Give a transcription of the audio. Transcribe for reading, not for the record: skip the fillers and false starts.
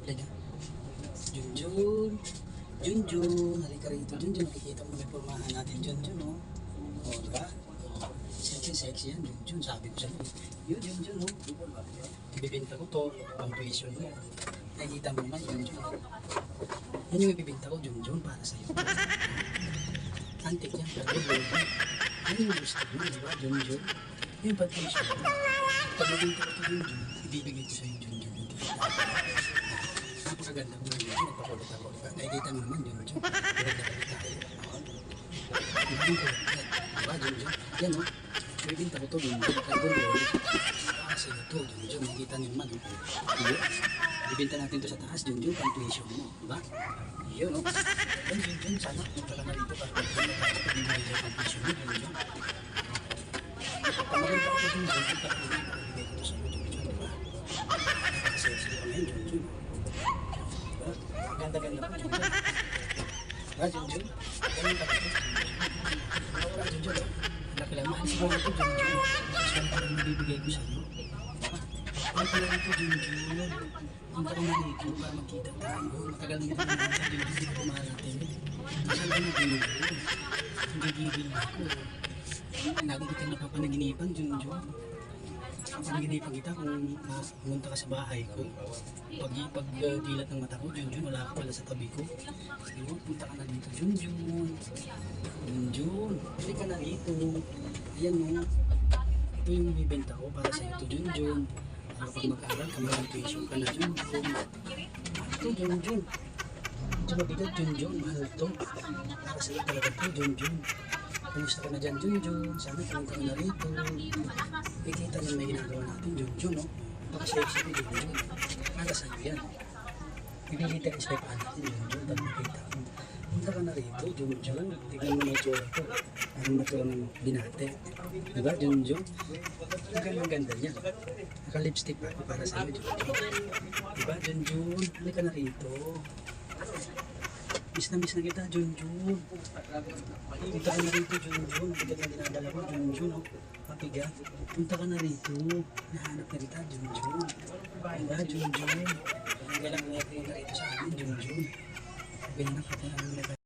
Halika. Junjun. Junjun. Halika rito, Junjun. Nakikita mo may pormahan natin, Junjun, oh. O, diba? Sexy yan, Junjun. Sabi ko sa'yo. Yun, Junjun, oh. Ibibinta ko to. Pang tuition mo. Nakikita mo naman, Junjun. Yan yung ibibinta ko, Junjun, para sa'yo. Antik yan, pero yun. Yan yung gusto mo, diba, Junjun? Yung pang tuition mo. Pag nabinta ko to, Junjun, ibibigay ko sa'yo, Junjun. Napakaganda ko ngayon, nagpakulit ako. Nakikita mo naman, Junjun. Kulit tayo. Ibigay ko yan. Diba, Junjun? Yan, oh. Ibibinta ko to, Junjun. Carbon roll. Kasi ito, Junjun. Nakikita niyo naman, oh. Diba? Ibibinta natin to sa taas, Junjun. Pang tuition mo. Diba? Yun, oh. Yan, Junjun. Sana magkala na dito para pag-ibigay dyan pang tuition mo, Junjun. Pamagal pa ako, Junjun. Ibigay ko to sa Junjun. Diba? Kasi sila ngayon, Junjun. Ganda-ganda po, Junjun. Diba, Junjun? Ganyan ka ba ito, Junjun? Junjun, nakilamaan siguro ito, Junjun. Kasi ang parang nabibigay ko sa'yo. Nakilamaan ito, Junjun. Punta ko na dito para magkita tayo. Matagal na ito naman sa Junjun, hindi ko kumarating. Kasi alam mo, Junjun. Hindi gigil ako. Lagi kita napapanaginipan, Junjun. Panaginipan kita kung pumunta ka sa bahay ko. Pag-dilat ng mata ko, Junjun, wala ka pala sa tabi ko. Ayun, punta ka na dito, Junjun. Junjun, pili ka na dito. Ayan mo. Ito yung bibenta ko para sa ito, Junjun. Para pag mag-aral ka, may tuition ka na, Junjun. Ito, Junjun. Ito mabigat, Junjun. Mahal to. Para sa iyo talaga ito, Junjun. Kumusta ka na dyan, Junjun? Sana pumunta ka na rito. Ikita niyo may ginagawa natin, Junjun, no? Baka-sexy ni Junjun. Para sa'yo yan. Pipilitan is pepaan natin, Junjun. Pag nakita ko. Punta ka na rito, Junjun. Tignan mo na itsura ko. Parang matura ng binate. Diba, Junjun? Ang ganda niya. Naka-lipstick pa ako para sa'yo, Junjun. Diba, Junjun? Halika na rito. Miss na kita, Junjun. Punta ka na rito, Junjun. Mabigat na dinadala ko, Junjun. Oh. Mabigat. Punta ka na rito. Nahanap na kita, Junjun. Diba, Junjun? Kailangan nga pumunta rito sa amin, Junjun. Ganyan na kita.